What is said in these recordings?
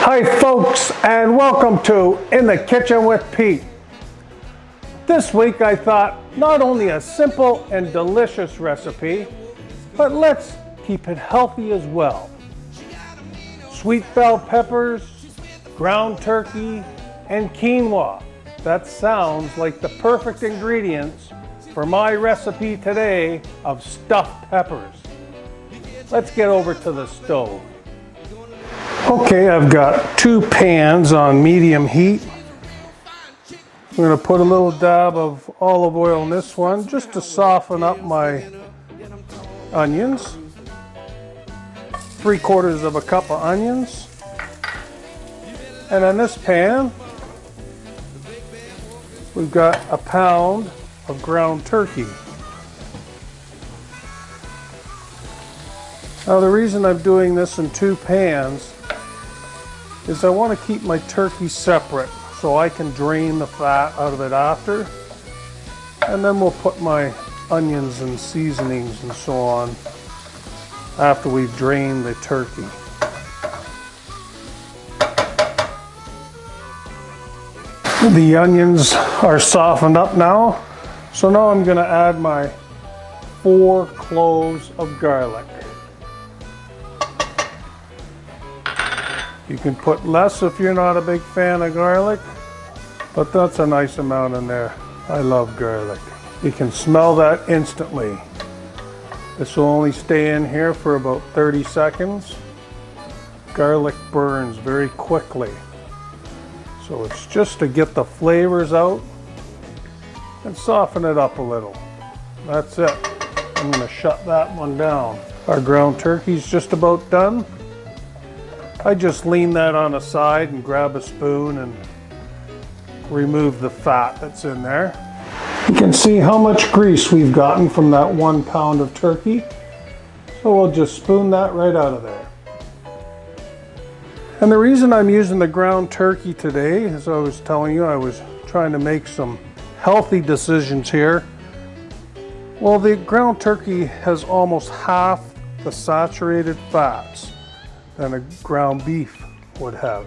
Hi folks, and welcome to In the Kitchen with Pete. This week I thought not only a simple and delicious recipe, but let's keep it healthy as well. Sweet bell peppers, ground turkey, and quinoa. That sounds like the perfect ingredients for my recipe today of stuffed peppers. Let's get over to the stove. Okay, I've got 2 pans on medium heat. I'm going to put a little dab of olive oil in this one just to soften up my onions. 3/4 of a cup of onions. And in this pan, we've got a pound of ground turkey. Now the reason I'm doing this in 2 pans is I want to keep my turkey separate so I can drain the fat out of it after, and then we'll put my onions and seasonings and so on after we've drained the turkey. The onions are softened up now, so now I'm going to add my 4 cloves of garlic. You can put less if you're not a big fan of garlic, but that's a nice amount in there. I love garlic. You can smell that instantly. This will only stay in here for about 30 seconds. Garlic burns very quickly. So it's just to get the flavors out and soften it up a little. That's it. I'm going to shut that one down. Our ground turkey's just about done. I just lean that on the side and grab a spoon and remove the fat that's in there. You can see how much grease we've gotten from that 1 pound of turkey. So we'll just spoon that right out of there. And the reason I'm using the ground turkey today, as I was telling you, I was trying to make some healthy decisions here. Well, the ground turkey has almost half the saturated fats than a ground beef would have.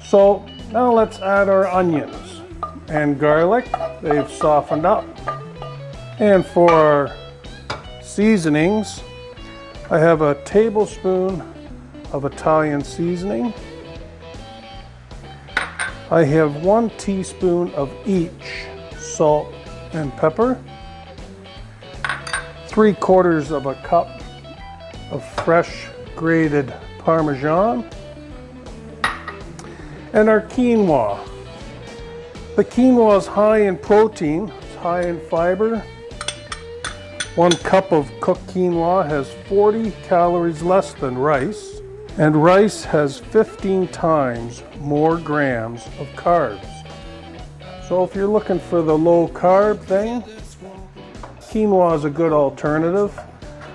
So now let's add our onions and garlic. They've softened up. And for our seasonings, I have a tablespoon of Italian seasoning. I have 1 teaspoon of each salt and pepper. 3/4 of a cup of fresh grated Parmesan, and our quinoa. The quinoa is high in protein, it's high in fiber. 1 cup of cooked quinoa has 40 calories less than rice, and rice has 15 times more grams of carbs. So if you're looking for the low carb thing, quinoa is a good alternative.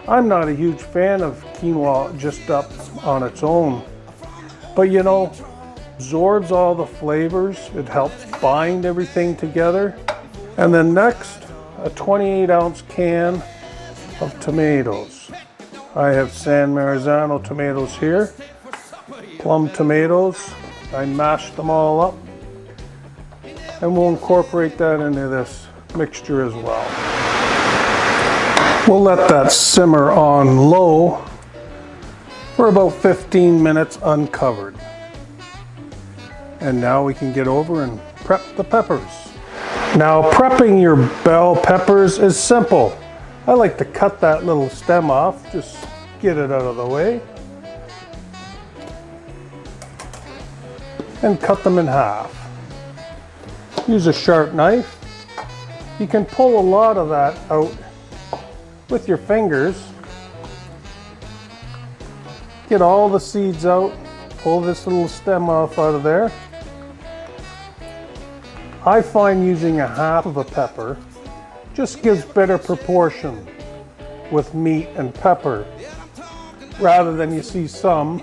I'm not a huge fan of quinoa just up on its own, but you know, absorbs all the flavors. It helps bind everything together. And then next, a 28-ounce can of tomatoes. I have San Marzano tomatoes here, plum tomatoes. I mashed them all up, and we'll incorporate that into this mixture as well. We'll let that simmer on low for about 15 minutes uncovered. And now we can get over and prep the peppers. Now prepping your bell peppers is simple. I like to cut that little stem off, just get it out of the way. And cut them in half. Use a sharp knife. You can pull a lot of that out with your fingers. Get all the seeds out, pull this little stem off out of there. I find using a half of a pepper just gives better proportion with meat and pepper, rather than you see some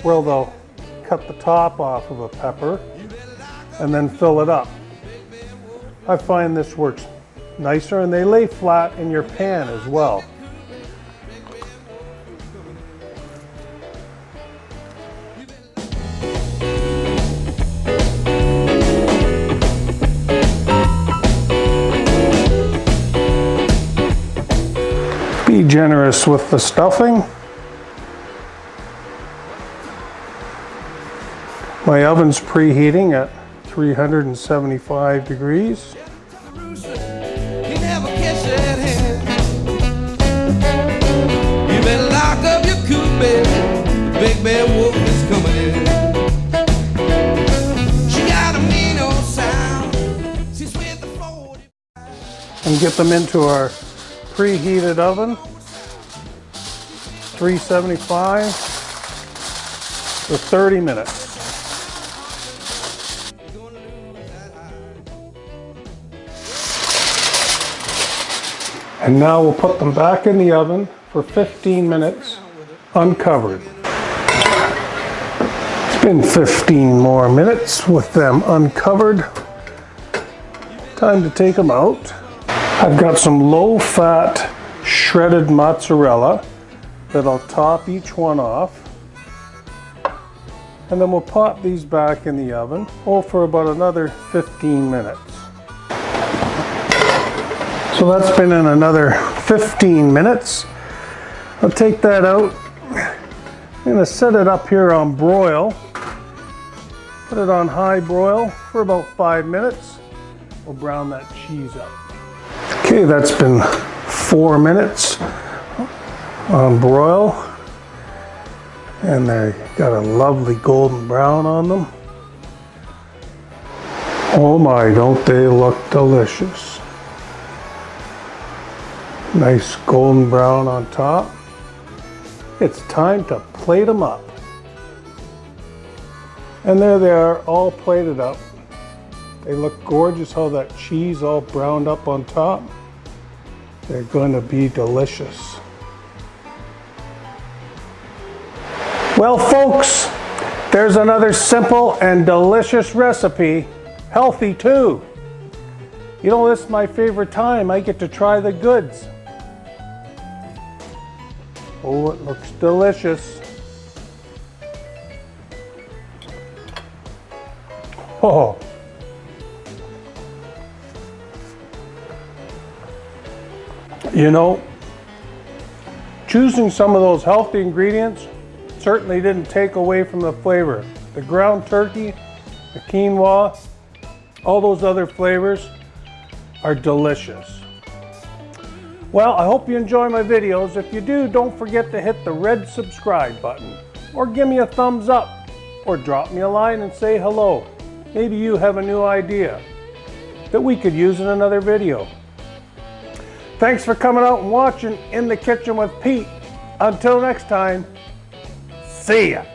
where they'll cut the top off of a pepper and then fill it up. I find this works nicer, and they lay flat in your pan as well. generous with the stuffing. My oven's preheating at 375 degrees. Big bad wolf is coming in. She got a mean old sound. She's with the 40. And get them into our preheated oven, 375 for 30 minutes. And now we'll put them back in the oven for 15 minutes uncovered. It's been 15 more minutes with them uncovered. Time to take them out. I've got some low-fat shredded mozzarella that I'll top each one off. And then we'll pop these back in the oven, for about another 15 minutes. So that's been in another 15 minutes. I'll take that out. I'm going to set it up here on broil. Put it on high broil for about 5 minutes. We'll brown that cheese up. Okay, that's been 4 minutes on broil. And they got a lovely golden brown on them. Oh my, don't they look delicious. Nice golden brown on top. It's time to plate them up. And there they are, all plated up. They look gorgeous, how that cheese all browned up on top. They're going to be delicious. Well, folks, there's another simple and delicious recipe. Healthy too. You know, this is my favorite time. I get to try the goods. Oh, it looks delicious. Oh. You know, choosing some of those healthy ingredients certainly didn't take away from the flavor. The ground turkey, the quinoa, all those other flavors are delicious. Well, I hope you enjoy my videos. If you do, don't forget to hit the red subscribe button, or give me a thumbs up, or drop me a line and say hello. Maybe you have a new idea that we could use in another video. Thanks for coming out and watching In the Kitchen with Pete. Until next time, see ya.